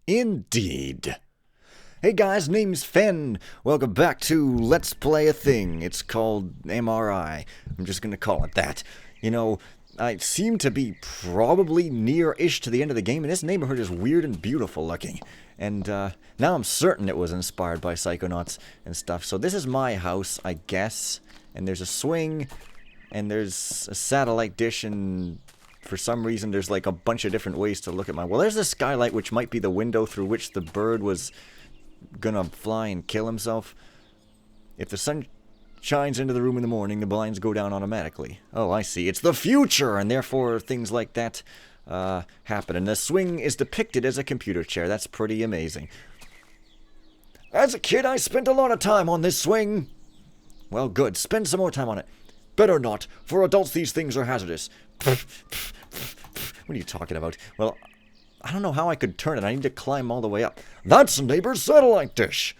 Indeed. Hey guys, name's Fen. Welcome back to Let's Play a Thing. It's called MRI. I'm just gonna call it that. You know, I seem to be probably near-ish to the end of the game, and this neighborhood is weird and beautiful looking. And now I'm certain it was inspired by Psychonauts and stuff. So this is my house, I guess. And there's a swing, and there's a satellite dish, and for some reason there's like a bunch of different ways to look at my... Well, there's a skylight, which might be the window through which the bird was gonna fly and kill himself. If the sun shines into the room in the morning, the blinds go down automatically. Oh, I see. It's the future, and therefore things like that happen. And the swing is depicted as a computer chair. That's pretty amazing. As a kid, I spent a lot of time on this swing. Well, good. Spend some more time on it. Better not. For adults, these things are hazardous. What are you talking about? Well, I don't know how I could turn it. I need to climb all the way up. That's a neighbor's satellite dish.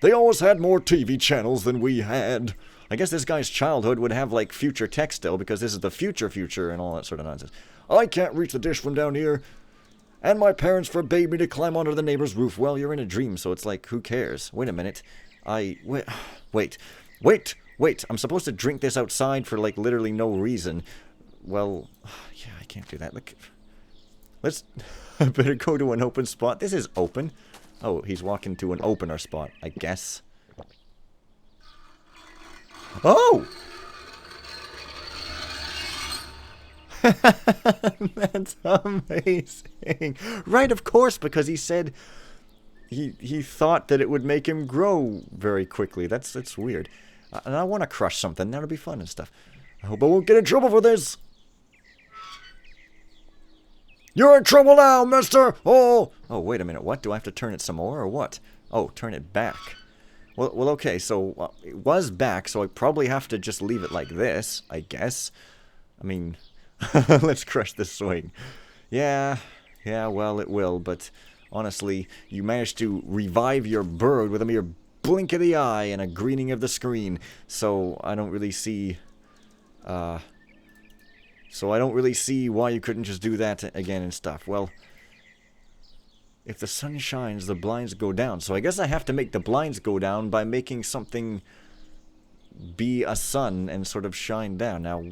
They always had more TV channels than we had. I guess this guy's childhood would have, like, future tech still, because this is the future and all that sort of nonsense. I can't reach the dish from down here. And my parents forbade me to climb onto the neighbor's roof. Well, you're in a dream, so it's like, who cares? Wait a minute. Wait. I'm supposed to drink this outside for, like, literally no reason. Well, yeah, I can't do that. Look. I better go to an open spot. This is open. Oh, he's walking to an opener spot, I guess. Oh! That's amazing. Right, of course, because he said he thought that it would make him grow very quickly. That's weird. And I want to crush something. That'll be fun and stuff. I hope I won't get in trouble for this. You're in trouble now, mister! Oh, wait a minute. What? Do I have to turn it some more, or what? Oh, turn it back. Well, okay, so it was back, so I probably have to just leave it like this, I guess. I mean, let's crush this swing. Yeah, well, it will, but honestly, you managed to revive your bird with a mere blink of the eye and a greening of the screen, so I don't really see... So I don't really see why you couldn't just do that again and stuff. Well, if the sun shines, the blinds go down. So I guess I have to make the blinds go down by making something be a sun and sort of shine down. Now,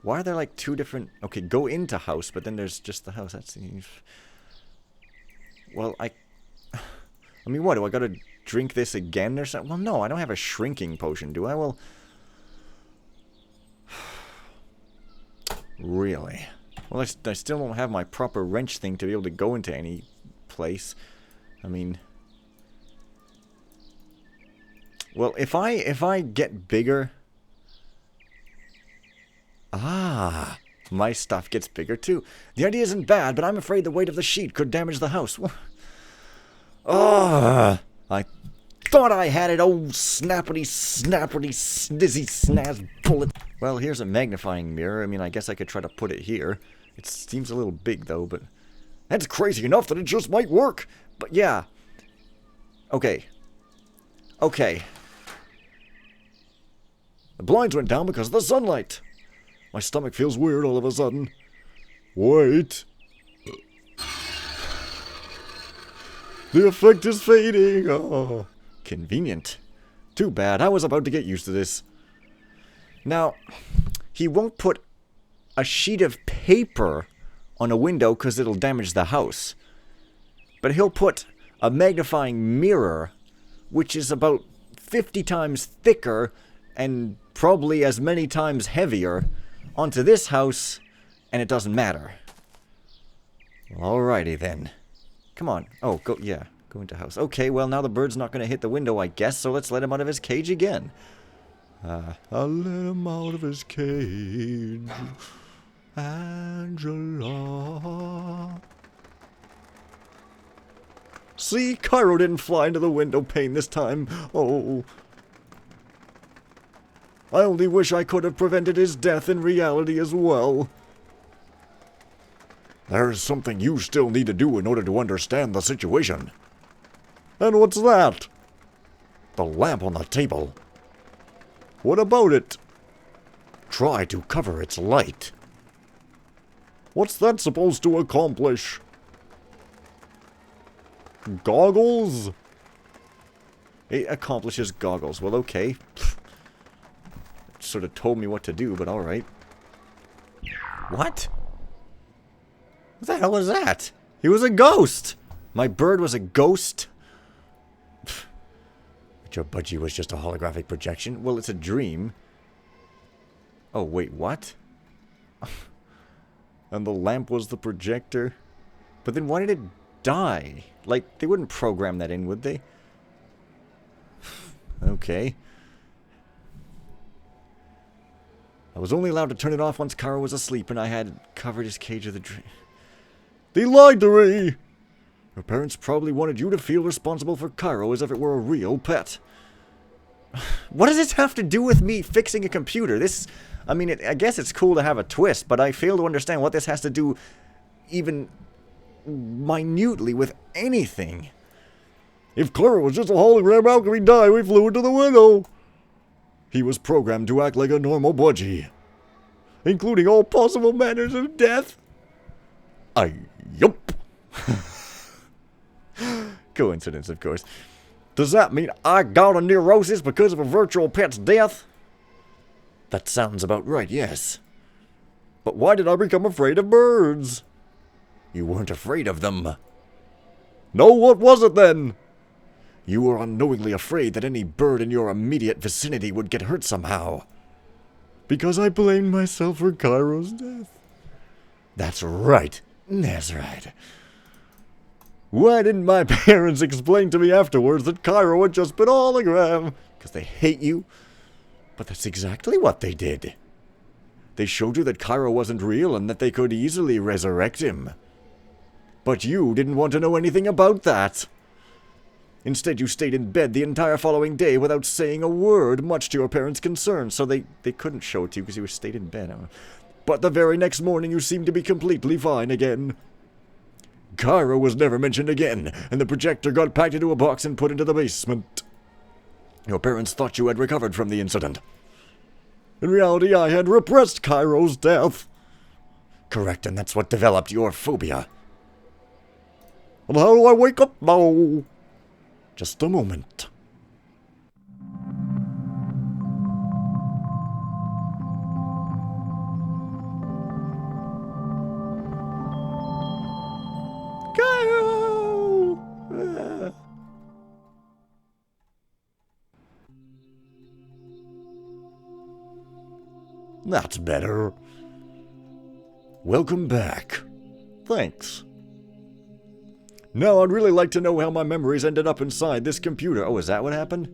why are there like two different... Okay, go into house, but then there's just the house. That's... Well, I mean, what? Do I gotta drink this again or something? Well, no, I don't have a shrinking potion, do I? Well... Really? Well, I still don't have my proper wrench thing to be able to go into any place. I mean... Well, if I get bigger... Ah! My stuff gets bigger too. The idea isn't bad, but I'm afraid the weight of the sheet could damage the house. Ah! I thought I had it, oh snappity, snizzy, snaz, bullet. Well, here's a magnifying mirror. I mean, I guess I could try to put it here. It seems a little big, though, but... That's crazy enough that it just might work! But yeah. Okay. The blinds went down because of the sunlight. My stomach feels weird all of a sudden. Wait. The effect is fading. Oh. Convenient. Too bad. I was about to get used to this. Now, he won't put a sheet of paper on a window because it'll damage the house. But he'll put a magnifying mirror, which is about 50 times thicker and probably as many times heavier, onto this house, and it doesn't matter. Alrighty then. Come on. Oh, go into house. Okay, well, now the bird's not going to hit the window, I guess, so let's let him out of his cage again. I'll let him out of his cage. Angela. See, Cairo didn't fly into the window pane this time. Oh. I only wish I could have prevented his death in reality as well. There's something you still need to do in order to understand the situation. And what's that? The lamp on the table. What about it? Try to cover its light. What's that supposed to accomplish? Goggles? It accomplishes goggles. Well, okay. It sort of told me what to do, but alright. What? What the hell was that? He was a ghost! My bird was a ghost? But your budgie was just a holographic projection? Well, it's a dream. Oh, wait, what? And the lamp was the projector? But then why did it die? Like, they wouldn't program that in, would they? Okay. I was only allowed to turn it off once Cairo was asleep and I had covered his cage with a dream. They lied to me! Your parents probably wanted you to feel responsible for Cairo as if it were a real pet. What does this have to do with me fixing a computer? This, I mean, I guess it's cool to have a twist, but I fail to understand what this has to do even minutely with anything. If Cairo was just a hologram, how could he die? We flew into the window. He was programmed to act like a normal budgie, including all possible manners of death. Yup. Coincidence, of course. Does that mean I got a neurosis because of a virtual pet's death? That sounds about right, yes. But why did I become afraid of birds? You weren't afraid of them. No, what was it then? You were unknowingly afraid that any bird in your immediate vicinity would get hurt somehow. Because I blamed myself for Cairo's death. That's right. That's right. Why didn't my parents explain to me afterwards that Cairo had just been a hologram? Because they hate you? But that's exactly what they did. They showed you that Cairo wasn't real and that they could easily resurrect him. But you didn't want to know anything about that. Instead, you stayed in bed the entire following day without saying a word, much to your parents' concern, so they couldn't show it to you because you stayed in bed. But the very next morning, you seemed to be completely fine again. Cairo was never mentioned again, and the projector got packed into a box and put into the basement. Your parents thought you had recovered from the incident. In reality, I had repressed Cairo's death. Correct, and that's what developed your phobia. And how do I wake up now? Just a moment. Cairo! That's better. Welcome back. Thanks. Now, I'd really like to know how my memories ended up inside this computer. Oh, is that what happened?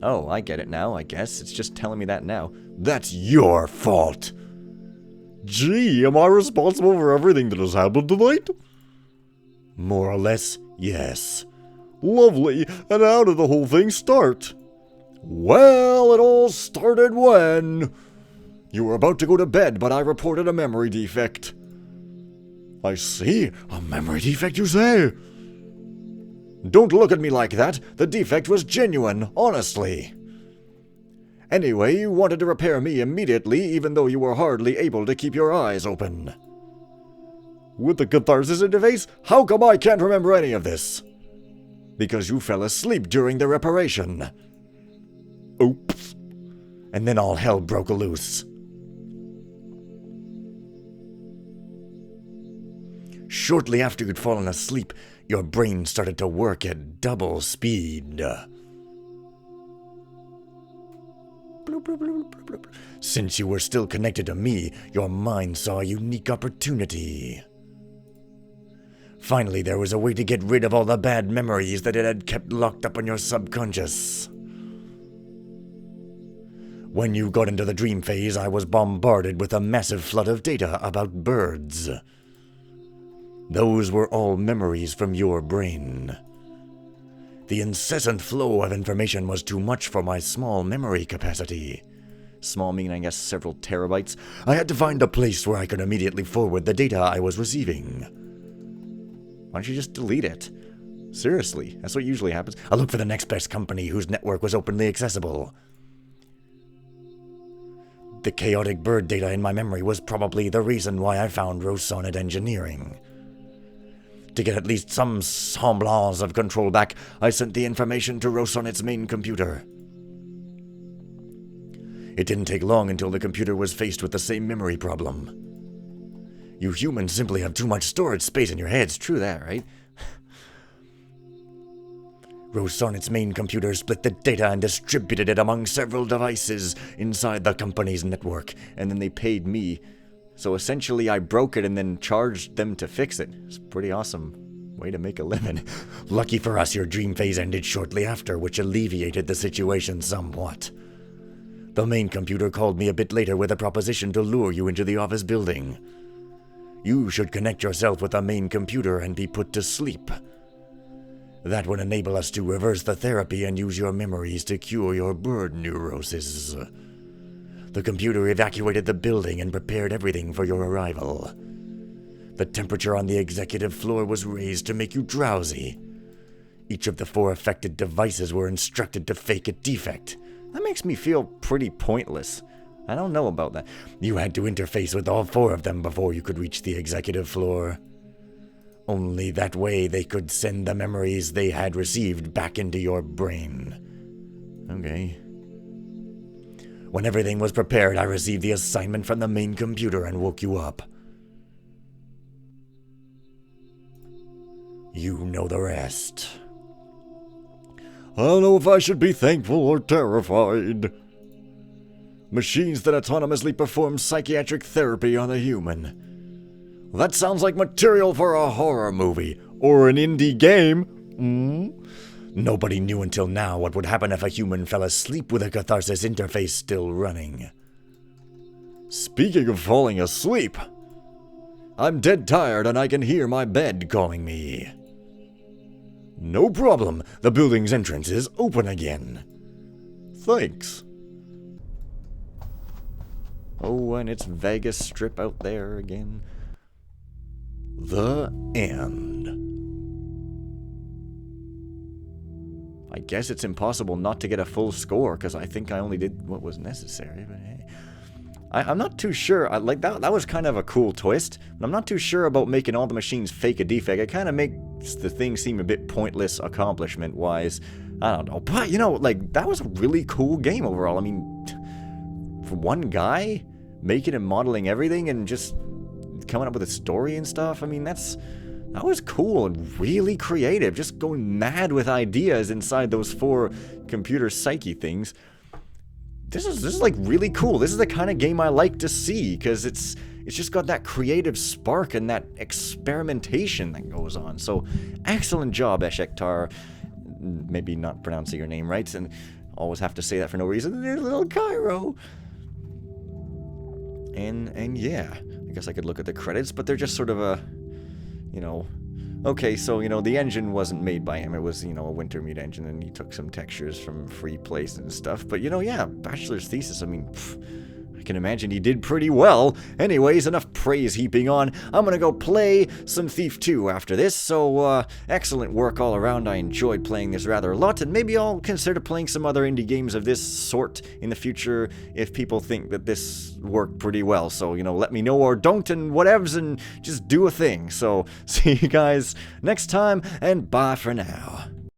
Oh, I get it now, I guess. It's just telling me that now. That's your fault. Gee, am I responsible for everything that has happened tonight? More or less, yes. Lovely. And how did the whole thing start? Well, it all started when... You were about to go to bed, but I reported a memory defect. I see. A memory defect, you say? Don't look at me like that. The defect was genuine, honestly. Anyway, you wanted to repair me immediately, even though you were hardly able to keep your eyes open. With the catharsis interface, how come I can't remember any of this? Because you fell asleep during the reparation. Oops. And then all hell broke loose. Shortly after you'd fallen asleep, your brain started to work at double speed. Since you were still connected to me, your mind saw a unique opportunity. Finally, there was a way to get rid of all the bad memories that it had kept locked up in your subconscious. When you got into the dream phase, I was bombarded with a massive flood of data about birds. Those were all memories from your brain. The incessant flow of information was too much for my small memory capacity. Small meaning, I guess, several terabytes. I had to find a place where I could immediately forward the data I was receiving. Why don't you just delete it? Seriously, that's what usually happens. I looked for the next best company whose network was openly accessible. The chaotic bird data in my memory was probably the reason why I found Rosonnet Engineering. To get at least some semblance of control back, I sent the information to Rose on its main computer. It didn't take long until the computer was faced with the same memory problem. You humans simply have too much storage space in your heads. True that, right? Rose on its main computer split the data and distributed it among several devices inside the company's network, and then they paid me. So essentially I broke it and then charged them to fix it. It's pretty awesome. Way to make a living. Lucky for us, your dream phase ended shortly after, which alleviated the situation somewhat. The main computer called me a bit later with a proposition to lure you into the office building. You should connect yourself with the main computer and be put to sleep. That would enable us to reverse the therapy and use your memories to cure your bird neurosis. The computer evacuated the building and prepared everything for your arrival. The temperature on the executive floor was raised to make you drowsy. Each of the 4 affected devices were instructed to fake a defect. That makes me feel pretty pointless. I don't know about that. You had to interface with all 4 of them before you could reach the executive floor. Only that way they could send the memories they had received back into your brain. Okay. When everything was prepared, I received the assignment from the main computer and woke you up. You know the rest. I don't know if I should be thankful or terrified. Machines that autonomously perform psychiatric therapy on a human. That sounds like material for a horror movie or an indie game. Nobody knew until now what would happen if a human fell asleep with a catharsis interface still running. Speaking of falling asleep, I'm dead tired and I can hear my bed calling me. No problem, the building's entrance is open again. Thanks. Oh, and it's Vegas Strip out there again. The end. I guess it's impossible not to get a full score, because I think I only did what was necessary, but hey. I'm not too sure. That was kind of a cool twist, but I'm not too sure about making all the machines fake a defect. It kind of makes the thing seem a bit pointless accomplishment-wise. I don't know. But, you know, like, that was a really cool game overall. I mean, for one guy, making and modeling everything and just coming up with a story and stuff, I mean, that was cool and really creative. Just going mad with ideas inside those 4 computer psyche things. This is like really cool. This is the kind of game I like to see, because it's just got that creative spark and that experimentation that goes on. So, excellent job, Eshektar. Maybe not pronouncing your name right, and always have to say that for no reason. There's little Cairo. And yeah, I guess I could look at the credits, but they're just sort of a, you know, okay, so, you know, the engine wasn't made by him. It was, you know, a Wintermute engine, and he took some textures from Free Place and stuff. But, you know, yeah, bachelor's thesis, I mean, I can imagine he did pretty well. Anyways, enough praise heaping on. I'm gonna go play some Thief 2 after this, so, excellent work all around. I enjoyed playing this rather a lot, and maybe I'll consider playing some other indie games of this sort in the future if people think that this worked pretty well. So, you know, let me know or don't and whatevs, and just do a thing. So, see you guys next time, and bye for now.